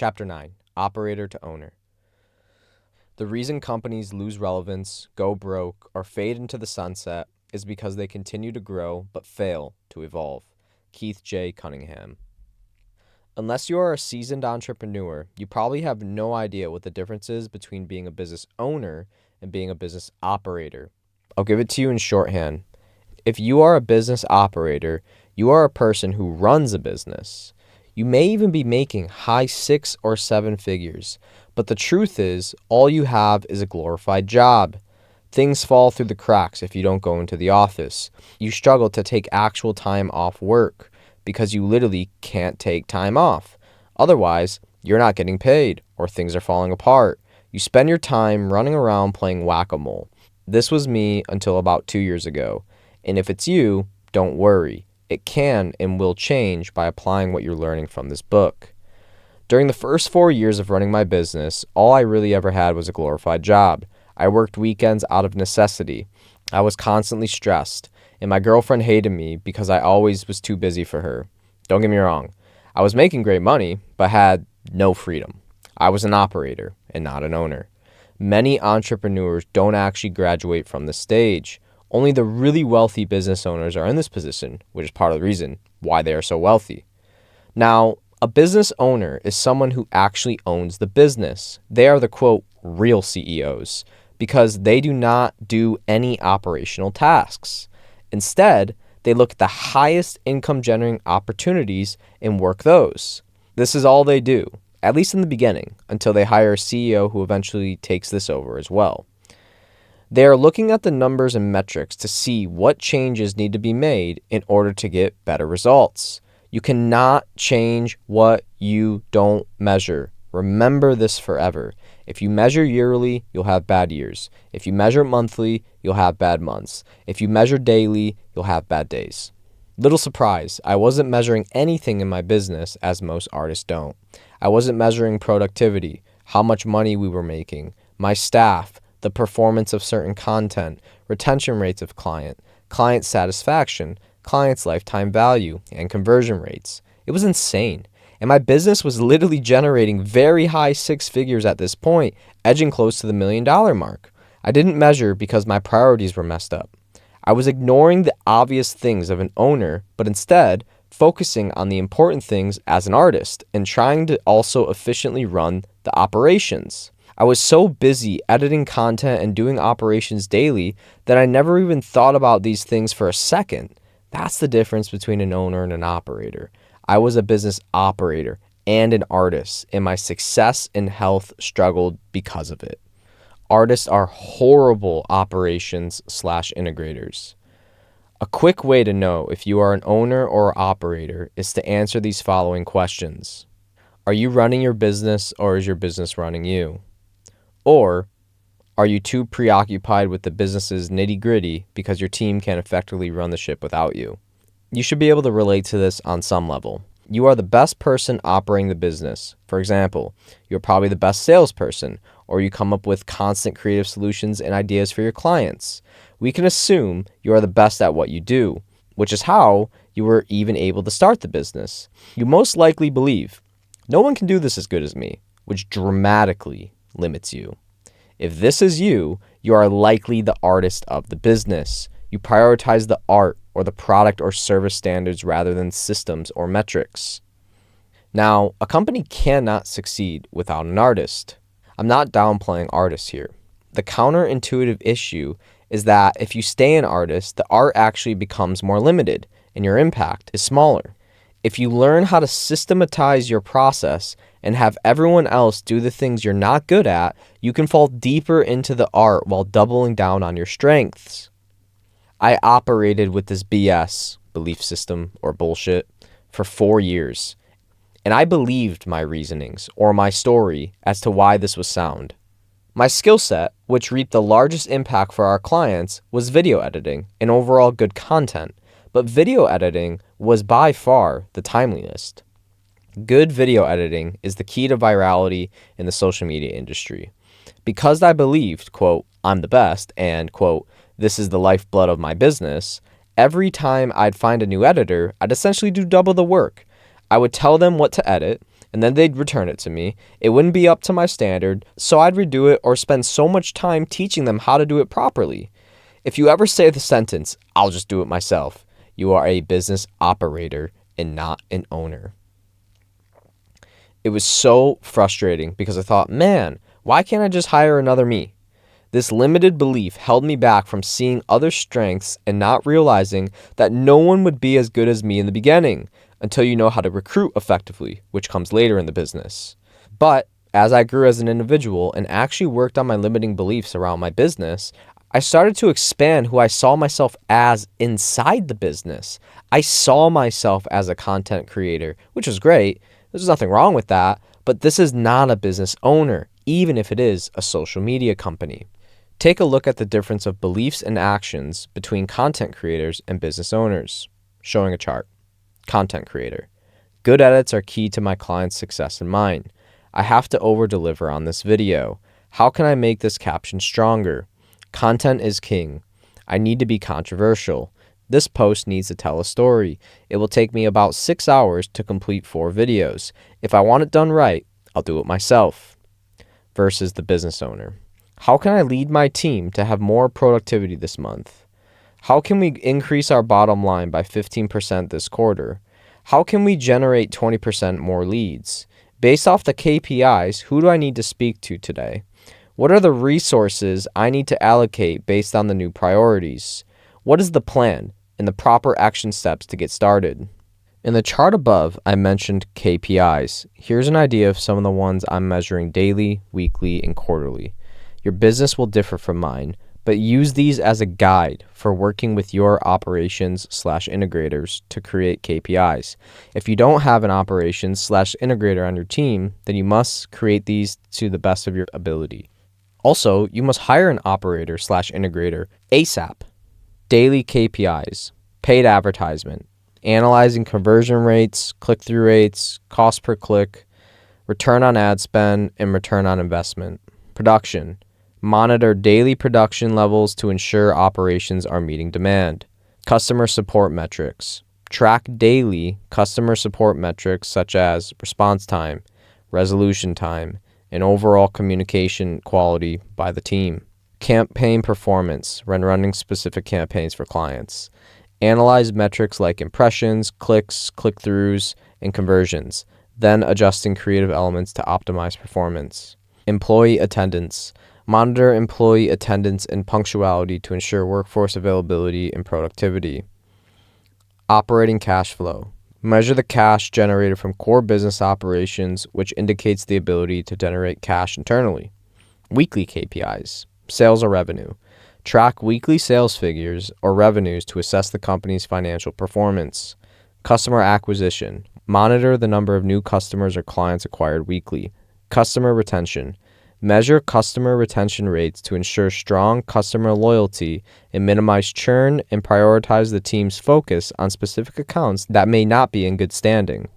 Chapter 9, Operator to Owner. The reason companies lose relevance, go broke, or fade into the sunset is because they continue to grow but fail to evolve. Keith J. Cunningham. Unless you are a seasoned entrepreneur, you probably have no idea what the difference is between being a business owner and being a business operator. I'll give it to you in shorthand. If you are a business operator, you are a person who runs a business. You may even be making high 6 or 7 figures, but the truth is, all you have is a glorified job. Things fall through the cracks if you don't go into the office. You struggle to take actual time off work because you literally can't take time off. Otherwise, you're not getting paid or things are falling apart. You spend your time running around playing whack-a-mole. This was me until about 2 years ago. And if it's you, don't worry. It can and will change by applying what you're learning from this book. During the first 4 years of running my business, all I really ever had was a glorified job. I worked weekends out of necessity. I was constantly stressed, and my girlfriend hated me because I always was too busy for her. Don't get me wrong. I was making great money, but had no freedom. I was an operator and not an owner. Many entrepreneurs don't actually graduate from this stage. Only the really wealthy business owners are in this position, which is part of the reason why they are so wealthy. Now, a business owner is someone who actually owns the business. They are the, quote, real CEOs because they do not do any operational tasks. Instead, they look at the highest income generating opportunities and work those. This is all they do, at least in the beginning, until they hire a CEO who eventually takes this over as well. They are looking at the numbers and metrics to see what changes need to be made in order to get better results. You cannot change what you don't measure. Remember this forever. If you measure yearly, you'll have bad years. If you measure monthly, you'll have bad months. If you measure daily, you'll have bad days. Little surprise, I wasn't measuring anything in my business as most artists don't. I wasn't measuring productivity, how much money we were making, my staff, the performance of certain content, retention rates of client satisfaction, client's lifetime value, and conversion rates. It was insane. And my business was literally generating very high 6 figures at this point, edging close to the $1 million mark. I didn't measure because my priorities were messed up. I was ignoring the obvious things of an owner, but instead focusing on the important things as an artist and trying to also efficiently run the operations. I was so busy editing content and doing operations daily that I never even thought about these things for a second. That's the difference between an owner and an operator. I was a business operator and an artist, and my success and health struggled because of it. Artists are horrible operations/integrators. A quick way to know if you are an owner or operator is to answer these following questions. Are you running your business or is your business running you? Or are you too preoccupied with the business's nitty-gritty because your team can't effectively run the ship without you? You should be able to relate to this on some level. You are the best person operating the business. For example, you're probably the best salesperson, or you come up with constant creative solutions and ideas for your clients. We can assume you are the best at what you do, which is how you were even able to start the business. You most likely believe, no one can do this as good as me, which dramatically limits you. If this is you, you are likely the artist of the business. You prioritize the art or the product or service standards rather than systems or metrics. Now, a company cannot succeed without an artist. I'm not downplaying artists here. The counterintuitive issue is that if you stay an artist, the art actually becomes more limited and your impact is smaller. If you learn how to systematize your process and have everyone else do the things you're not good at, you can fall deeper into the art while doubling down on your strengths. I operated with this BS, belief system or bullshit, for 4 years, and I believed my reasonings or my story as to why this was sound. My skill set, which reaped the largest impact for our clients, was video editing and overall good content, but video editing was by far the timeliest. Good video editing is the key to virality in the social media industry. Because I believed, quote, I'm the best, and, quote, this is the lifeblood of my business, every time I'd find a new editor, I'd essentially do double the work. I would tell them what to edit, and then they'd return it to me. It wouldn't be up to my standard, so I'd redo it or spend so much time teaching them how to do it properly. If you ever say the sentence, "I'll just do it myself," you are a business operator and not an owner. It was so frustrating because I thought, man, why can't I just hire another me? This limited belief held me back from seeing other strengths and not realizing that no one would be as good as me in the beginning until you know how to recruit effectively, which comes later in the business. But as I grew as an individual and actually worked on my limiting beliefs around my business, I started to expand who I saw myself as inside the business. I saw myself as a content creator, which was great. There's nothing wrong with that, but this is not a business owner, even if it is a social media company. Take a look at the difference of beliefs and actions between content creators and business owners. Showing a chart. Content creator. Good edits are key to my client's success and mine. I have to over-deliver on this video. How can I make this caption stronger? Content is king. I need to be controversial. This post needs to tell a story. It will take me about 6 hours to complete 4 videos. If I want it done right, I'll do it myself. Versus the business owner. How can I lead my team to have more productivity this month? How can we increase our bottom line by 15% this quarter? How can we generate 20% more leads? Based off the KPIs, who do I need to speak to today? What are the resources I need to allocate based on the new priorities? What is the plan and the proper action steps to get started? In the chart above, I mentioned KPIs. Here's an idea of some of the ones I'm measuring daily, weekly, and quarterly. Your business will differ from mine, but use these as a guide for working with your operations/integrators to create KPIs. If you don't have an operations/integrator on your team, then you must create these to the best of your ability. Also, you must hire an operator/integrator ASAP. Daily KPIs, paid advertisement, analyzing conversion rates, click-through rates, cost per click, return on ad spend, and return on investment. Production. Monitor daily production levels to ensure operations are meeting demand. Customer support metrics. Track daily customer support metrics such as response time, resolution time, and overall communication quality by the team. Campaign performance when running specific campaigns for clients. Analyze metrics like impressions, clicks, click-throughs, and conversions, then adjusting creative elements to optimize performance. Employee attendance. Monitor employee attendance and punctuality to ensure workforce availability and productivity. Operating cash flow. Measure the cash generated from core business operations, which indicates the ability to generate cash internally. Weekly KPIs. Sales or revenue. Track weekly sales figures or revenues to assess the company's financial performance. Customer acquisition. Monitor the number of new customers or clients acquired weekly. Customer retention. Measure customer retention rates to ensure strong customer loyalty and minimize churn and prioritize the team's focus on specific accounts that may not be in good standing.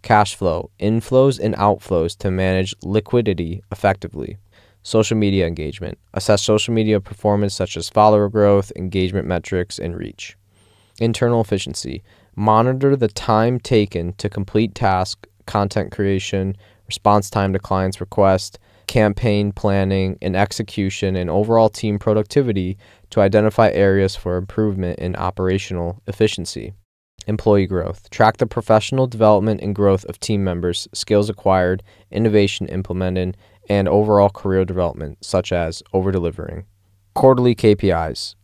Cash flow, inflows and outflows to manage liquidity effectively. Social media engagement. Assess social media performance such as follower growth, engagement metrics, and reach. Internal efficiency. Monitor the time taken to complete tasks, content creation, response time to clients' requests, campaign planning and execution, and overall team productivity to identify areas for improvement in operational efficiency. Employee growth. Track the professional development and growth of team members, skills acquired, innovation implemented, and overall career development, such as over-delivering. Quarterly KPIs.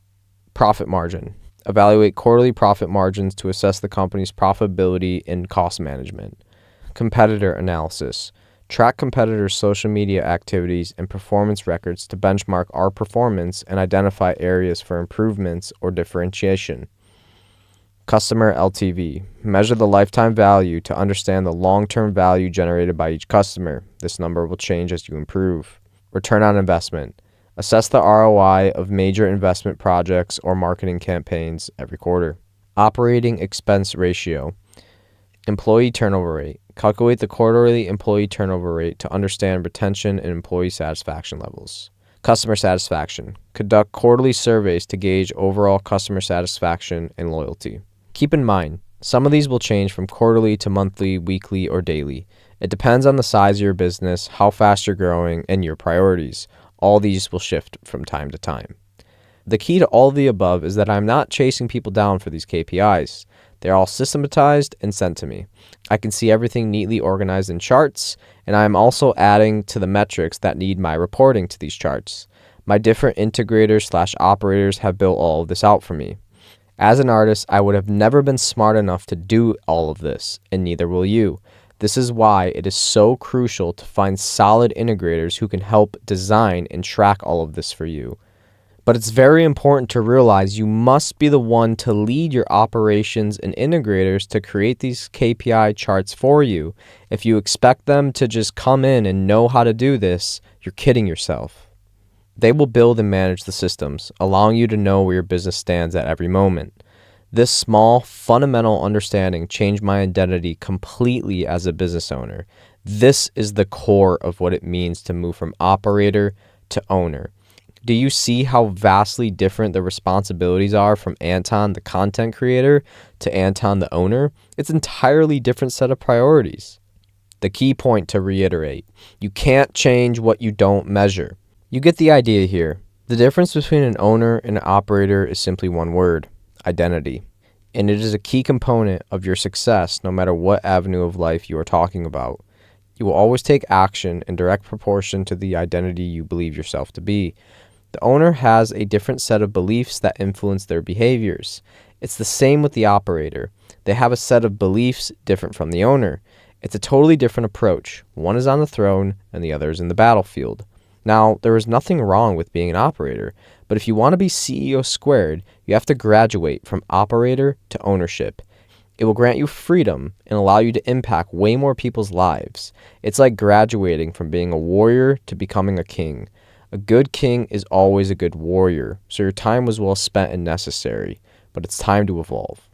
Profit margin. Evaluate quarterly profit margins to assess the company's profitability and cost management. Competitor analysis. Track competitors' social media activities and performance records to benchmark our performance and identify areas for improvements or differentiation. Customer LTV. Measure the lifetime value to understand the long-term value generated by each customer. This number will change as you improve. Return on investment. Assess the ROI of major investment projects or marketing campaigns every quarter. Operating expense ratio. Employee turnover rate. Calculate the quarterly employee turnover rate to understand retention and employee satisfaction levels. Customer satisfaction. Conduct quarterly surveys to gauge overall customer satisfaction and loyalty. Keep in mind, some of these will change from quarterly to monthly, weekly, or daily. It depends on the size of your business, how fast you're growing, and your priorities. All these will shift from time to time. The key to all of the above is that I'm not chasing people down for these KPIs. They're all systematized and sent to me. I can see everything neatly organized in charts, and I'm also adding to the metrics that need my reporting to these charts. My different integrators/operators have built all of this out for me. As an artist, I would have never been smart enough to do all of this, and neither will you. This is why it is so crucial to find solid integrators who can help design and track all of this for you. But it's very important to realize you must be the one to lead your operations and integrators to create these KPI charts for you. If you expect them to just come in and know how to do this, you're kidding yourself. They will build and manage the systems, allowing you to know where your business stands at every moment. This small, fundamental understanding changed my identity completely as a business owner. This is the core of what it means to move from operator to owner. Do you see how vastly different the responsibilities are from Anton, the content creator, to Anton, the owner? It's an entirely different set of priorities. The key point to reiterate, you can't change what you don't measure. You get the idea here. The difference between an owner and an operator is simply one word, identity. And it is a key component of your success no matter what avenue of life you are talking about. You will always take action in direct proportion to the identity you believe yourself to be. The owner has a different set of beliefs that influence their behaviors. It's the same with the operator. They have a set of beliefs different from the owner. It's a totally different approach. One is on the throne and the other is in the battlefield. Now, there is nothing wrong with being an operator, but if you want to be CEO squared, you have to graduate from operator to ownership. It will grant you freedom and allow you to impact way more people's lives. It's like graduating from being a warrior to becoming a king. A good king is always a good warrior, so your time was well spent and necessary, but it's time to evolve.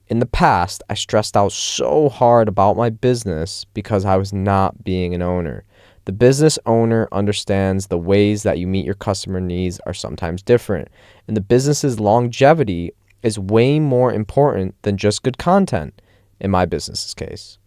In the past, I stressed out so hard about my business because I was not being an owner. The business owner understands the ways that you meet your customer needs are sometimes different, and the business's longevity is way more important than just good content, in my business's case.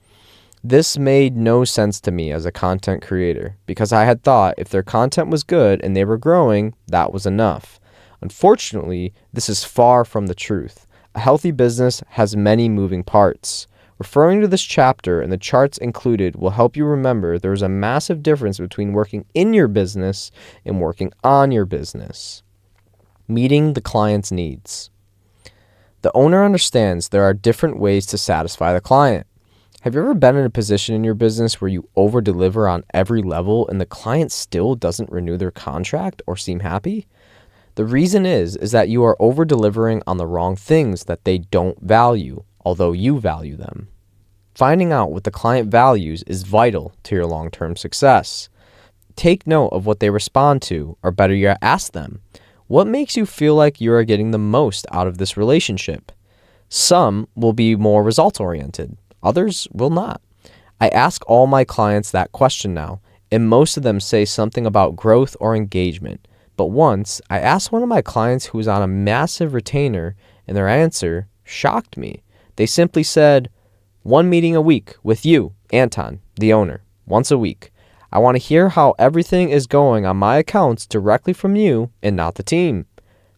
This made no sense to me as a content creator because I had thought if their content was good and they were growing, that was enough. Unfortunately, this is far from the truth. A healthy business has many moving parts. Referring to this chapter and the charts included will help you remember there is a massive difference between working in your business and working on your business. Meeting the client's needs. The owner understands there are different ways to satisfy the client. Have you ever been in a position in your business where you over-deliver on every level and the client still doesn't renew their contract or seem happy? The reason is that you are over-delivering on the wrong things that they don't value, although you value them. Finding out what the client values is vital to your long-term success. Take note of what they respond to, or better yet, ask them. What makes you feel like you are getting the most out of this relationship? Some will be more results-oriented. Others will not. I ask all my clients that question now, and most of them say something about growth or engagement. But once, I asked one of my clients who was on a massive retainer, and their answer shocked me. They simply said, 1 meeting a week with you, Anton, the owner, once a week. I want to hear how everything is going on my accounts directly from you and not the team.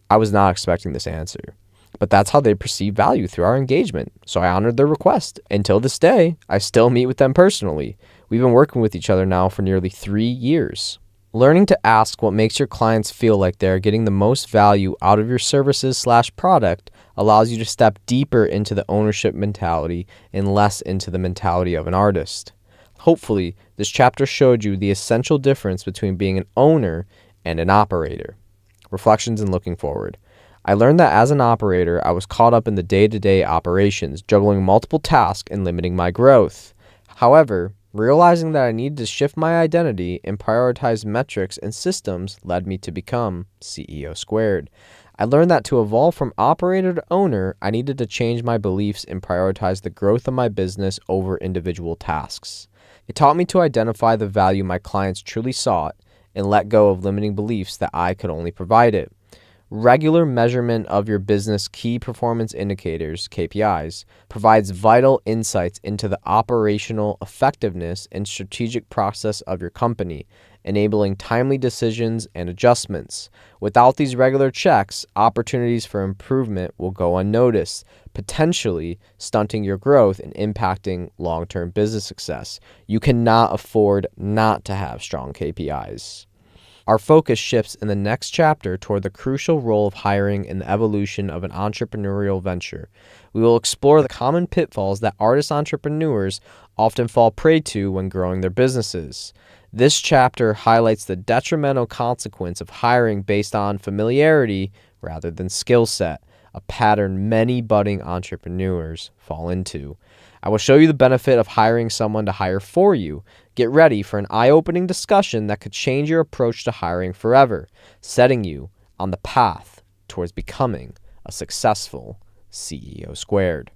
I was not expecting this answer. But that's how they perceive value through our engagement. So I honored their request. Until this day, I still meet with them personally. We've been working with each other now for nearly 3 years. Learning to ask what makes your clients feel like they're getting the most value out of your services/product allows you to step deeper into the ownership mentality and less into the mentality of an artist. Hopefully, this chapter showed you the essential difference between being an owner and an operator. Reflections and looking forward. I learned that as an operator, I was caught up in the day-to-day operations, juggling multiple tasks and limiting my growth. However, realizing that I needed to shift my identity and prioritize metrics and systems led me to become CEO squared. I learned that to evolve from operator to owner, I needed to change my beliefs and prioritize the growth of my business over individual tasks. It taught me to identify the value my clients truly sought and let go of limiting beliefs that I could only provide it. Regular measurement of your business key performance indicators, KPIs, provides vital insights into the operational effectiveness and strategic process of your company, enabling timely decisions and adjustments. Without these regular checks, opportunities for improvement will go unnoticed, potentially stunting your growth and impacting long-term business success. You cannot afford not to have strong KPIs. Our focus shifts in the next chapter toward the crucial role of hiring in the evolution of an entrepreneurial venture. We will explore the common pitfalls that artist entrepreneurs often fall prey to when growing their businesses. This chapter highlights the detrimental consequence of hiring based on familiarity rather than skill set, a pattern many budding entrepreneurs fall into. I will show you the benefit of hiring someone to hire for you. Get ready for an eye-opening discussion that could change your approach to hiring forever, setting you on the path towards becoming a successful CEO squared.